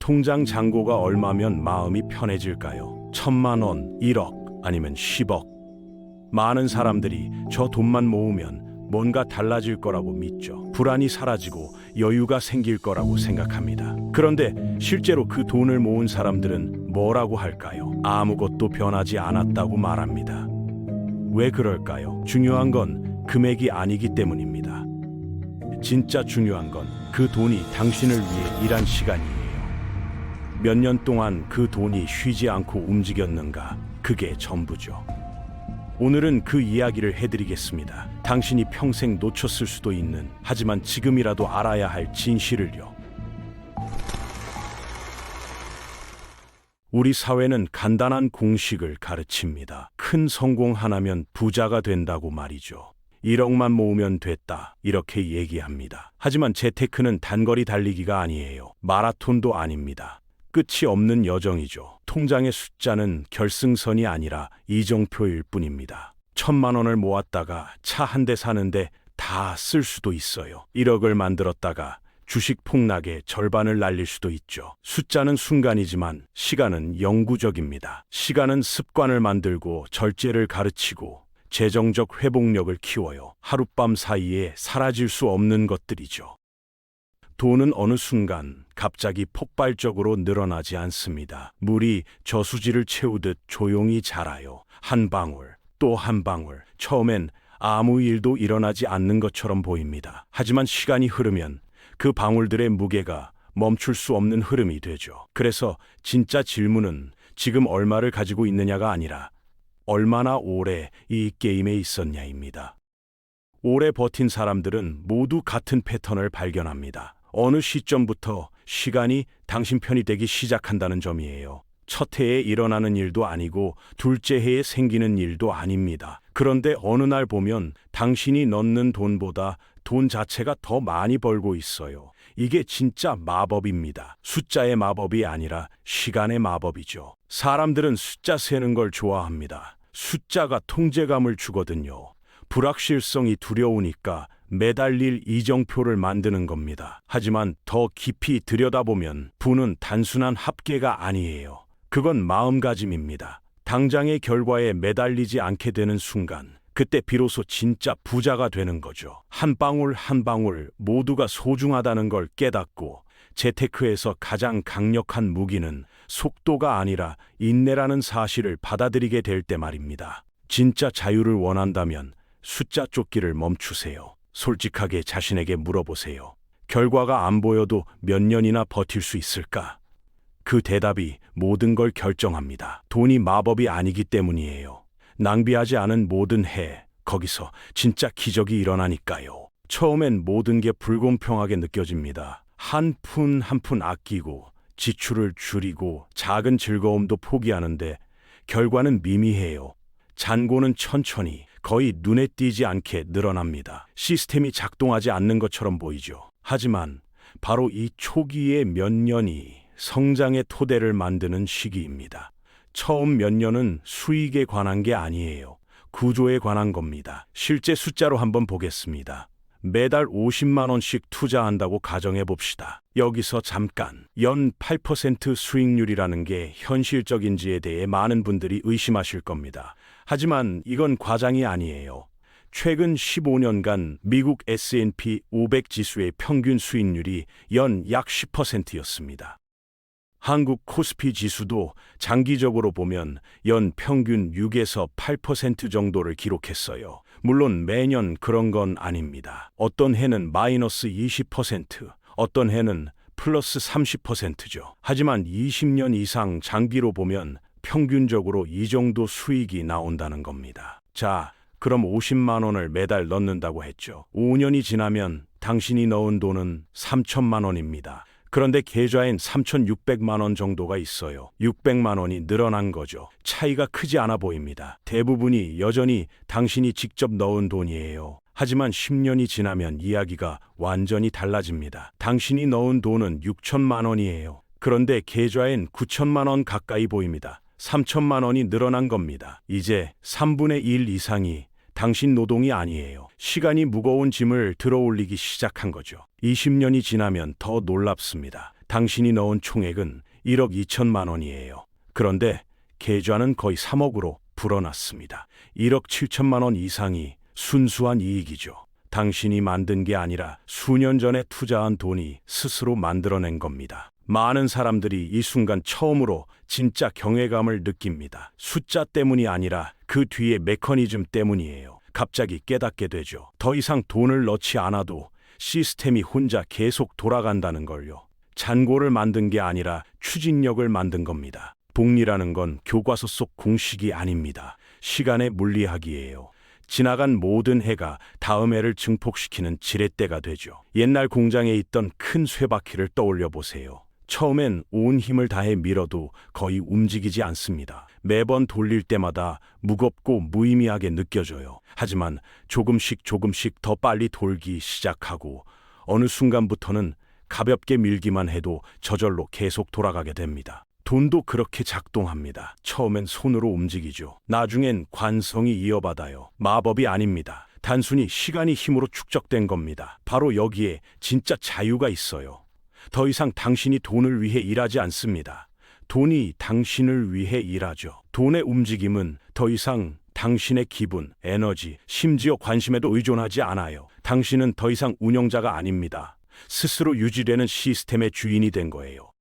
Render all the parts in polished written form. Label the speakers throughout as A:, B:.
A: 통장 잔고가 얼마면 마음이 편해질까요? 1,000만 원, 1억, 아니면 10억. 많은 사람들이 저 돈만 모으면 뭔가 달라질 거라고 믿죠. 불안이 사라지고 여유가 생길 거라고 생각합니다. 그런데 실제로 그 돈을 모은 사람들은 뭐라고 할까요? 아무것도 변하지 않았다고 말합니다. 왜 그럴까요? 중요한 건 금액이 아니기 때문입니다. 진짜 중요한 건 그 돈이 당신을 위해 일한 시간이에요. 몇 년 동안 그 돈이 쉬지 않고 움직였는가? 그게 전부죠. 오늘은 그 이야기를 해드리겠습니다. 당신이 평생 놓쳤을 수도 있는, 하지만 지금이라도 알아야 할 진실을요. 우리 사회는 간단한 공식을 가르칩니다. 큰 성공 하나면 부자가 된다고 말이죠. 1억만 모으면 됐다, 이렇게 얘기합니다. 하지만 재테크는 단거리 달리기가 아니에요. 마라톤도 아닙니다. 끝이 없는 여정이죠. 통장의 숫자는 결승선이 아니라 이정표일 뿐입니다. 1,000만 원을 모았다가 차 한 대 사는데 다 쓸 수도 있어요. 1억을 만들었다가 주식 폭락에 절반을 날릴 수도 있죠. 숫자는 순간이지만 시간은 영구적입니다. 시간은 습관을 만들고 절제를 가르치고 재정적 회복력을 키워요. 하룻밤 사이에 사라질 수 없는 것들이죠. 돈은 어느 순간 갑자기 폭발적으로 늘어나지 않습니다. 물이 저수지를 채우듯 조용히 자라요. 한 방울, 또 한 방울. 처음엔 아무 일도 일어나지 않는 것처럼 보입니다. 하지만 시간이 흐르면 그 방울들의 무게가 멈출 수 없는 흐름이 되죠. 그래서 진짜 질문은 지금 얼마를 가지고 있느냐가 아니라 얼마나 오래 이 게임에 있었냐입니다. 오래 버틴 사람들은 모두 같은 패턴을 발견합니다. 어느 시점부터 시간이 당신 편이 되기 시작한다는 점이에요. 첫 해에 일어나는 일도 아니고 둘째 해에 생기는 일도 아닙니다. 그런데 어느 날 보면 당신이 넣는 돈보다 돈 자체가 더 많이 벌고 있어요. 이게 진짜 마법입니다. 숫자의 마법이 아니라 시간의 마법이죠. 사람들은 숫자 세는 걸 좋아합니다. 숫자가 통제감을 주거든요. 불확실성이 두려우니까 매달릴 이정표를 만드는 겁니다. 하지만 더 깊이 들여다보면 부는 단순한 합계가 아니에요. 그건 마음가짐입니다. 당장의 결과에 매달리지 않게 되는 순간, 그때 비로소 진짜 부자가 되는 거죠. 한 방울 한 방울 모두가 소중하다는 걸 깨닫고 재테크에서 가장 강력한 무기는 속도가 아니라 인내라는 사실을 받아들이게 될 때 말입니다. 진짜 자유를 원한다면 숫자 쫓기를 멈추세요. 솔직하게 자신에게 물어보세요. 결과가 안 보여도 몇 년이나 버틸 수 있을까? 그 대답이 모든 걸 결정합니다. 돈이 마법이 아니기 때문이에요. 낭비하지 않은 모든 해, 거기서 진짜 기적이 일어나니까요. 처음엔 모든 게 불공평하게 느껴집니다. 한 푼 한 푼 아끼고 지출을 줄이고 작은 즐거움도 포기하는데 결과는 미미해요. 잔고는 천천히, 거의 눈에 띄지 않게 늘어납니다. 시스템이 작동하지 않는 것처럼 보이죠. 하지만 바로 이 초기의 몇 년이 성장의 토대를 만드는 시기입니다. 처음 몇 년은 수익에 관한 게 아니에요. 구조에 관한 겁니다. 실제 숫자로 한번 보겠습니다. 매달 50만 원씩 투자한다고 가정해 봅시다. 여기서 잠깐, 연 8% 수익률이라는 게 현실적인지에 대해 많은 분들이 의심하실 겁니다. 하지만 이건 과장이 아니에요. 최근 15년간 미국 S&P 500 지수의 평균 수익률이 연 약 10%였습니다. 한국 코스피 지수도 장기적으로 보면 연 평균 6에서 8% 정도를 기록했어요. 물론 매년 그런 건 아닙니다. 어떤 해는 마이너스 20%, 어떤 해는 플러스 30%죠. 하지만 20년 이상 장기로 보면 평균적으로 이 정도 수익이 나온다는 겁니다. 자, 그럼 50만 원을 매달 넣는다고 했죠. 5년이 지나면 당신이 넣은 돈은 3천만 원입니다. 그런데 계좌엔 3,600만 원 정도가 있어요. 600만 원이 늘어난 거죠. 차이가 크지 않아 보입니다. 대부분이 여전히 당신이 직접 넣은 돈이에요. 하지만 10년이 지나면 이야기가 완전히 달라집니다. 당신이 넣은 돈은 6천만 원이에요. 그런데 계좌엔 9천만 원 가까이 보입니다. 3천만 원이 늘어난 겁니다. 이제 3분의 1 이상이 당신 노동이 아니에요. 시간이 무거운 짐을 들어올리기 시작한 거죠. 20년이 지나면 더 놀랍습니다. 당신이 넣은 총액은 1억 2천만 원이에요. 그런데 계좌는 거의 3억으로 불어났습니다. 1억 7천만 원 이상이 순수한 이익이죠. 당신이 만든 게 아니라 수년 전에 투자한 돈이 스스로 만들어낸 겁니다. 많은 사람들이 이 순간 처음으로 진짜 경외감을 느낍니다. 숫자 때문이 아니라 그 뒤의 메커니즘 때문이에요. 갑자기 깨닫게 되죠. 더 이상 돈을 넣지 않아도 시스템이 혼자 계속 돌아간다는 걸요. 잔고를 만든 게 아니라 추진력을 만든 겁니다. 복리라는 건 교과서 속 공식이 아닙니다. 시간의 물리학이에요. 지나간 모든 해가 다음 해를 증폭시키는 지렛대가 되죠. 옛날 공장에 있던 큰 쇠바퀴를 떠올려 보세요. 처음엔 온 힘을 다해 밀어도 거의 움직이지 않습니다. 매번 돌릴 때마다 무겁고 무의미하게 느껴져요. 하지만 조금씩 더 빨리 돌기 시작하고 어느 순간부터는 가볍게 밀기만 해도 저절로 계속 돌아가게 됩니다. 돈도 그렇게 작동합니다. 처음엔 손으로 움직이죠. 나중엔 관성이 이어받아요. 마법이 아닙니다. 단순히 시간이 힘으로 축적된 겁니다. 바로 여기에 진짜 자유가 있어요. 더 이상 당신이 돈을 위해 일하지 않습니다. 돈이 당신을 위해 일하죠. 돈의 움직임은 더 이상 당신의 기분, 에너지, 심지어 관심에도 의존하지 않아요. 당신은 더 이상 운영자가 아닙니다. 스스로 유지되는 시스템의 주인이 된 거예요.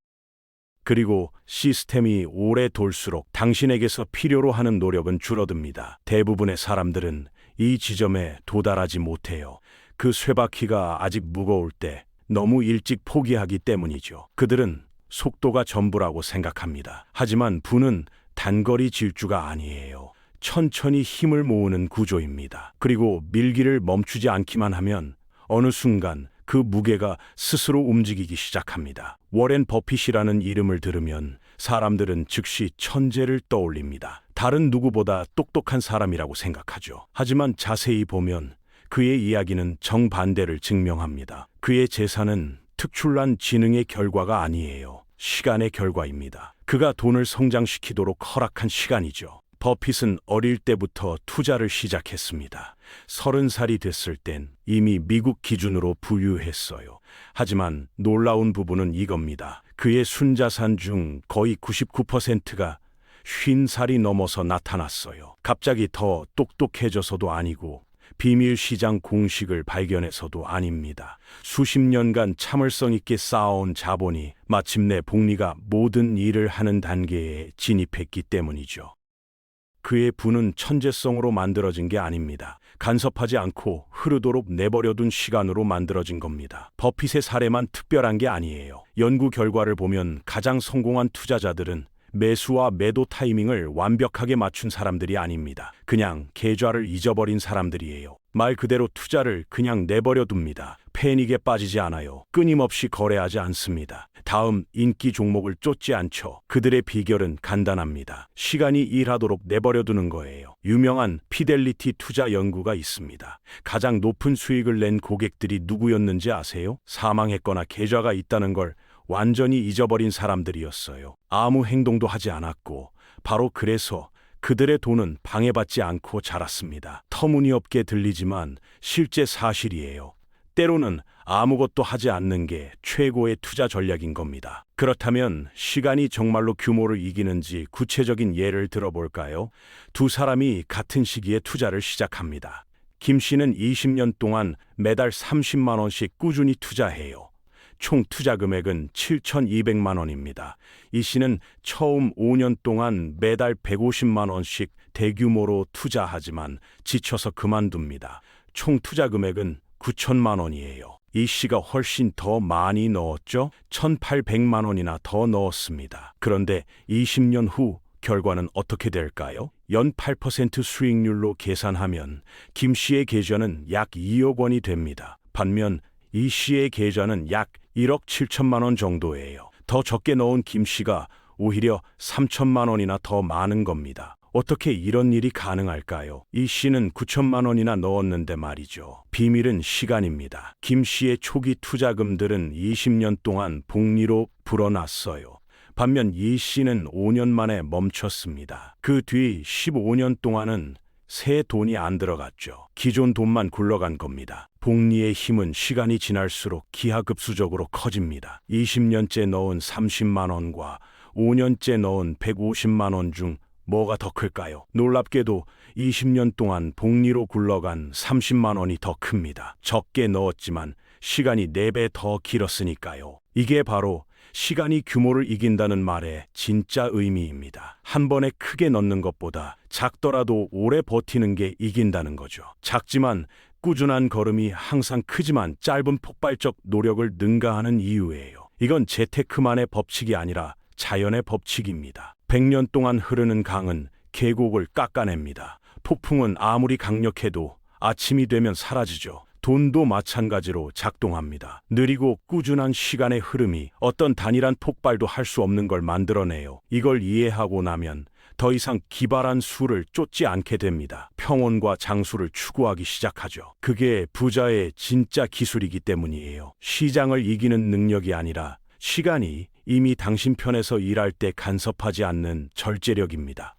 A: 그리고 시스템이 오래 돌수록 당신에게서 필요로 하는 노력은 줄어듭니다. 대부분의 사람들은 이 지점에 도달하지 못해요. 그 쇠바퀴가 아직 무거울 때 너무 일찍 포기하기 때문이죠. 그들은 속도가 전부라고 생각합니다. 하지만 부는 단거리 질주가 아니에요. 천천히 힘을 모으는 구조입니다. 그리고 밀기를 멈추지 않기만 하면 어느 순간 그 무게가 스스로 움직이기 시작합니다. 워렌 버핏이라는 이름을 들으면 사람들은 즉시 천재를 떠올립니다. 다른 누구보다 똑똑한 사람이라고 생각하죠. 하지만 자세히 보면 그의 이야기는 정반대를 증명합니다. 그의 재산은 특출난 지능의 결과가 아니에요. 시간의 결과입니다. 그가 돈을 성장시키도록 허락한 시간이죠. 버핏은 어릴 때부터 투자를 시작했습니다. 30살이 됐을 땐 이미 미국 기준으로 부유했어요. 하지만 놀라운 부분은 이겁니다. 그의 순자산 중 거의 99%가 50살이 넘어서 나타났어요. 갑자기 더 똑똑해져서도 아니고 비밀 시장 공식을 발견해서도 아닙니다. 수십 년간 참을성 있게 쌓아온 자본이 마침내 복리가 모든 일을 하는 단계에 진입했기 때문이죠. 그의 부는 천재성으로 만들어진 게 아닙니다. 간섭하지 않고 흐르도록 내버려둔 시간으로 만들어진 겁니다. 버핏의 사례만 특별한 게 아니에요. 연구 결과를 보면 가장 성공한 투자자들은 매수와 매도 타이밍을 완벽하게 맞춘 사람들이 아닙니다. 그냥 계좌를 잊어버린 사람들이에요. 말 그대로 투자를 그냥 내버려 둡니다. 패닉에 빠지지 않아요. 끊임없이 거래하지 않습니다. 다음 인기 종목을 쫓지 않죠. 그들의 비결은 간단합니다. 시간이 일하도록 내버려 두는 거예요. 유명한 피델리티 투자 연구가 있습니다. 가장 높은 수익을 낸 고객들이 누구였는지 아세요? 사망했거나 계좌가 있다는 걸 완전히 잊어버린 사람들이었어요. 아무 행동도 하지 않았고 바로 그래서 그들의 돈은 방해받지 않고 자랐습니다. 터무니없게 들리지만 실제 사실이에요. 때로는 아무것도 하지 않는 게 최고의 투자 전략인 겁니다. 그렇다면 시간이 정말로 규모를 이기는지 구체적인 예를 들어볼까요? 두 사람이 같은 시기에 투자를 시작합니다. 김 씨는 20년 동안 매달 30만 원씩 꾸준히 투자해요. 총 투자 금액은 7,200만 원입니다. 이 씨는 처음 5년 동안 매달 150만 원씩 대규모로 투자하지만 지쳐서 그만둡니다. 총 투자 금액은 9천만 원이에요. 이 씨가 훨씬 더 많이 넣었죠? 1,800만 원이나 더 넣었습니다. 그런데 20년 후 결과는 어떻게 될까요? 연 8% 수익률로 계산하면 김 씨의 계좌는 약 2억 원이 됩니다. 반면 이 씨의 계좌는 약 1억 7천만 원 정도예요. 더 적게 넣은 김 씨가 오히려 3천만 원이나 더 많은 겁니다. 어떻게 이런 일이 가능할까요? 이 씨는 9천만 원이나 넣었는데 말이죠. 비밀은 시간입니다. 김 씨의 초기 투자금들은 20년 동안 복리로 불어났어요. 반면 이 씨는 5년 만에 멈췄습니다. 그 뒤 15년 동안은 새 돈이 안 들어갔죠. 기존 돈만 굴러간 겁니다. 복리의 힘은 시간이 지날수록 기하급수적으로 커집니다. 20년째 넣은 30만 원과 5년째 넣은 150만 원 중 뭐가 더 클까요? 놀랍게도 20년 동안 복리로 굴러간 30만 원이 더 큽니다. 적게 넣었지만 시간이 4배 더 길었으니까요. 이게 바로 시간이 규모를 이긴다는 말의 진짜 의미입니다. 한 번에 크게 넣는 것보다 작더라도 오래 버티는 게 이긴다는 거죠. 작지만 꾸준한 걸음이 항상 크지만 짧은 폭발적 노력을 능가하는 이유예요. 이건 재테크만의 법칙이 아니라 자연의 법칙입니다. 100년 동안 흐르는 강은 계곡을 깎아냅니다. 폭풍은 아무리 강력해도 아침이 되면 사라지죠. 돈도 마찬가지로 작동합니다. 느리고 꾸준한 시간의 흐름이 어떤 단일한 폭발도 할 수 없는 걸 만들어내요. 이걸 이해하고 나면 더 이상 기발한 수를 쫓지 않게 됩니다. 평온과 장수를 추구하기 시작하죠. 그게 부자의 진짜 기술이기 때문이에요. 시장을 이기는 능력이 아니라 시간이 이미 당신 편에서 일할 때 간섭하지 않는 절제력입니다.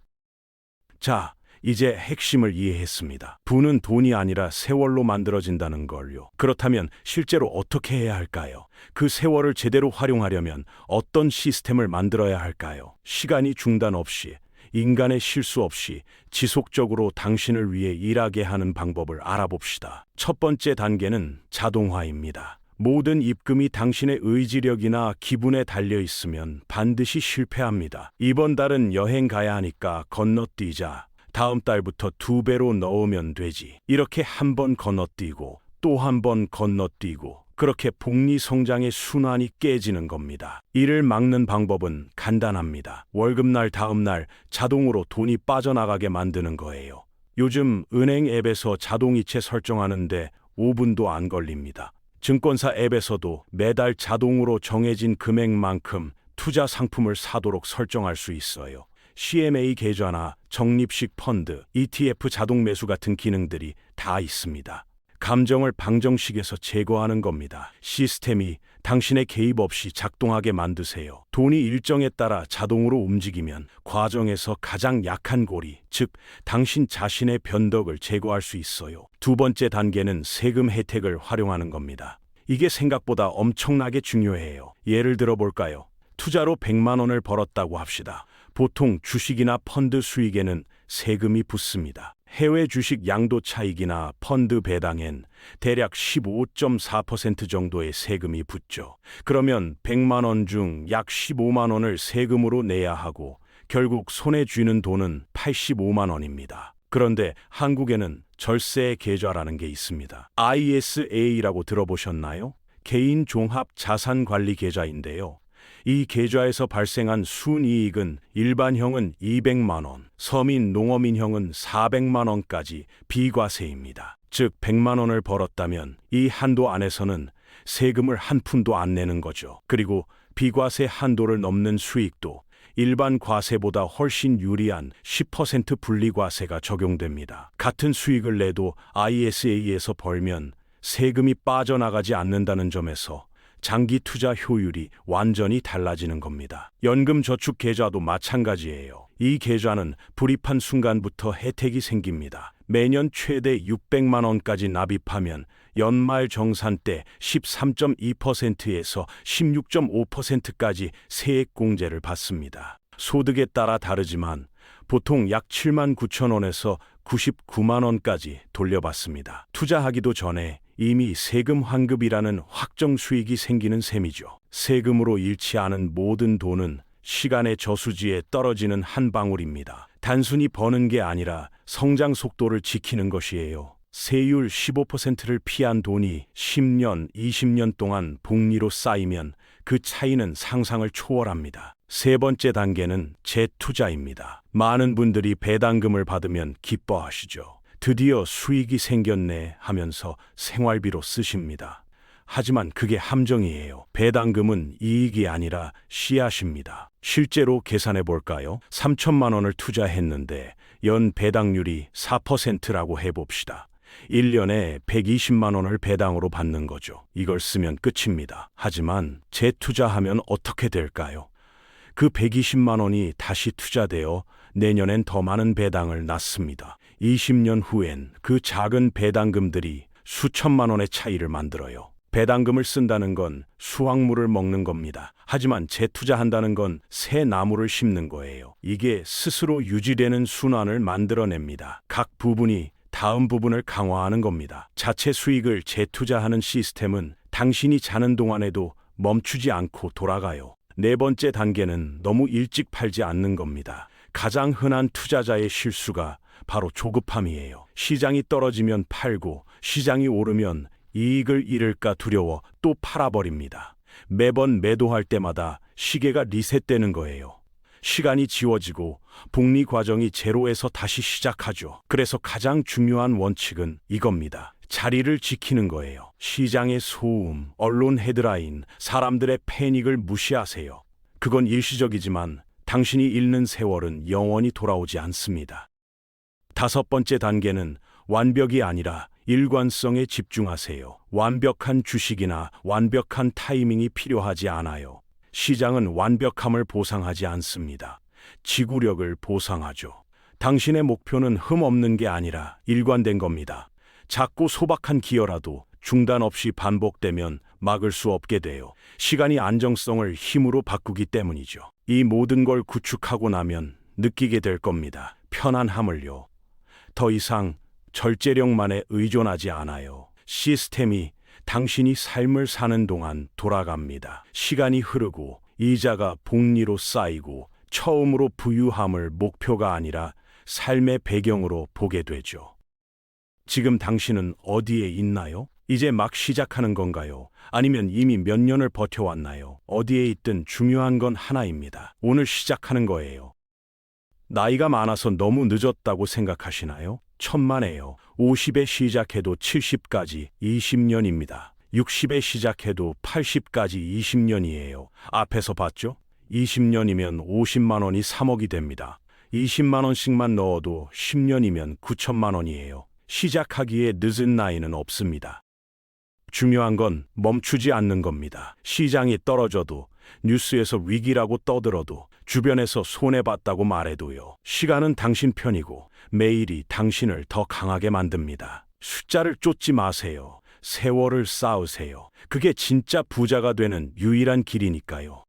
A: 자, 이제 핵심을 이해했습니다. 부는 돈이 아니라 세월로 만들어진다는 걸요. 그렇다면 실제로 어떻게 해야 할까요? 그 세월을 제대로 활용하려면 어떤 시스템을 만들어야 할까요? 시간이 중단 없이, 인간의 실수 없이 지속적으로 당신을 위해 일하게 하는 방법을 알아봅시다. 첫 번째 단계는 자동화입니다. 모든 입금이 당신의 의지력이나 기분에 달려 있으면 반드시 실패합니다. 이번 달은 여행 가야 하니까 건너뛰자. 다음 달부터 2배로 넣으면 되지. 이렇게 한 번 건너뛰고 또 한 번 건너뛰고 그렇게 복리 성장의 순환이 깨지는 겁니다. 이를 막는 방법은 간단합니다. 월급날 다음 날 자동으로 돈이 빠져나가게 만드는 거예요. 요즘 은행 앱에서 자동이체 설정하는데 5분도 안 걸립니다. 증권사 앱에서도 매달 자동으로 정해진 금액만큼 투자 상품을 사도록 설정할 수 있어요. CMA 계좌나 적립식 펀드, ETF 자동 매수 같은 기능들이 다 있습니다. 감정을 방정식에서 제거하는 겁니다. 시스템이 당신의 개입 없이 작동하게 만드세요. 돈이 일정에 따라 자동으로 움직이면 과정에서 가장 약한 고리, 즉 당신 자신의 변덕을 제거할 수 있어요. 두 번째 단계는 세금 혜택을 활용하는 겁니다. 이게 생각보다 엄청나게 중요해요. 예를 들어 볼까요? 투자로 100만 원을 벌었다고 합시다. 보통 주식이나 펀드 수익에는 세금이 붙습니다. 해외 주식 양도 차익이나 펀드 배당엔 대략 15.4% 정도의 세금이 붙죠. 그러면 100만 원 중 약 15만 원을 세금으로 내야 하고 결국 손에 쥐는 돈은 85만 원입니다. 그런데 한국에는 절세 계좌라는 게 있습니다. ISA라고 들어보셨나요? 개인 종합 자산 관리 계좌인데요. 이 계좌에서 발생한 순이익은 일반형은 200만 원, 서민 농어민형은 400만 원까지 비과세입니다. 즉 100만 원을 벌었다면 이 한도 안에서는 세금을 한 푼도 안 내는 거죠. 그리고 비과세 한도를 넘는 수익도 일반 과세보다 훨씬 유리한 10% 분리과세가 적용됩니다. 같은 수익을 내도 ISA에서 벌면 세금이 빠져나가지 않는다는 점에서 장기 투자 효율이 완전히 달라지는 겁니다. 연금저축 계좌도 마찬가지예요. 이 계좌는 불입한 순간부터 혜택이 생깁니다. 매년 최대 600만 원까지 납입하면 연말 정산 때 13.2%에서 16.5%까지 세액공제를 받습니다. 소득에 따라 다르지만 보통 약 7만 9천 원에서 99만 원까지 돌려받습니다. 투자하기도 전에 이미 세금 환급이라는 확정 수익이 생기는 셈이죠. 세금으로 잃지 않은 모든 돈은 시간의 저수지에 떨어지는 한 방울입니다. 단순히 버는 게 아니라 성장 속도를 지키는 것이에요. 세율 15%를 피한 돈이 10년, 20년 동안 복리로 쌓이면 그 차이는 상상을 초월합니다. 세 번째 단계는 재투자입니다. 많은 분들이 배당금을 받으면 기뻐하시죠. 드디어 수익이 생겼네 하면서 생활비로 쓰십니다. 하지만 그게 함정이에요. 배당금은 이익이 아니라 씨앗입니다. 실제로 계산해 볼까요? 3천만 원을 투자했는데 연 배당률이 4%라고 해봅시다. 1년에 120만 원을 배당으로 받는 거죠. 이걸 쓰면 끝입니다. 하지만 재투자하면 어떻게 될까요? 그 120만 원이 다시 투자되어 내년엔 더 많은 배당을 낳습니다. 20년 후엔 그 작은 배당금들이 수천만 원의 차이를 만들어요. 배당금을 쓴다는 건 수확물을 먹는 겁니다. 하지만 재투자한다는 건 새 나무를 심는 거예요. 이게 스스로 유지되는 순환을 만들어냅니다. 각 부분이 다음 부분을 강화하는 겁니다. 자체 수익을 재투자하는 시스템은 당신이 자는 동안에도 멈추지 않고 돌아가요. 네 번째 단계는 너무 일찍 팔지 않는 겁니다. 가장 흔한 투자자의 실수가 바로 조급함이에요. 시장이 떨어지면 팔고 시장이 오르면 이익을 잃을까 두려워 또 팔아버립니다. 매번 매도할 때마다 시계가 리셋되는 거예요. 시간이 지워지고 복리 과정이 제로에서 다시 시작하죠. 그래서 가장 중요한 원칙은 이겁니다. 자리를 지키는 거예요. 시장의 소음, 언론 헤드라인, 사람들의 패닉을 무시하세요. 그건 일시적이지만 당신이 잃는 세월은 영원히 돌아오지 않습니다. 다섯 번째 단계는 완벽이 아니라 일관성에 집중하세요. 완벽한 주식이나 완벽한 타이밍이 필요하지 않아요. 시장은 완벽함을 보상하지 않습니다. 지구력을 보상하죠. 당신의 목표는 흠 없는 게 아니라 일관된 겁니다. 작고 소박한 기여라도 중단 없이 반복되면 막을 수 없게 돼요. 시간이 안정성을 힘으로 바꾸기 때문이죠. 이 모든 걸 구축하고 나면 느끼게 될 겁니다. 편안함을요. 더 이상 절제력만에 의존하지 않아요. 시스템이 당신이 삶을 사는 동안 돌아갑니다. 시간이 흐르고 이자가 복리로 쌓이고 처음으로 부유함을 목표가 아니라 삶의 배경으로 보게 되죠. 지금 당신은 어디에 있나요? 이제 막 시작하는 건가요? 아니면 이미 몇 년을 버텨왔나요? 어디에 있든 중요한 건 하나입니다. 오늘 시작하는 거예요. 나이가 많아서 너무 늦었다고 생각하시나요? 천만에요. 50에 시작해도 70까지 20년입니다. 60에 시작해도 80까지 20년이에요. 앞에서 봤죠? 20년이면 50만 원이 3억이 됩니다. 20만 원씩만 넣어도 10년이면 9천만 원이에요. 시작하기에 늦은 나이는 없습니다. 중요한 건 멈추지 않는 겁니다. 시장이 떨어져도 뉴스에서 위기라고 떠들어도 주변에서 손해봤다고 말해도요. 시간은 당신 편이고 매일이 당신을 더 강하게 만듭니다. 숫자를 쫓지 마세요. 세월을 쌓으세요. 그게 진짜 부자가 되는 유일한 길이니까요.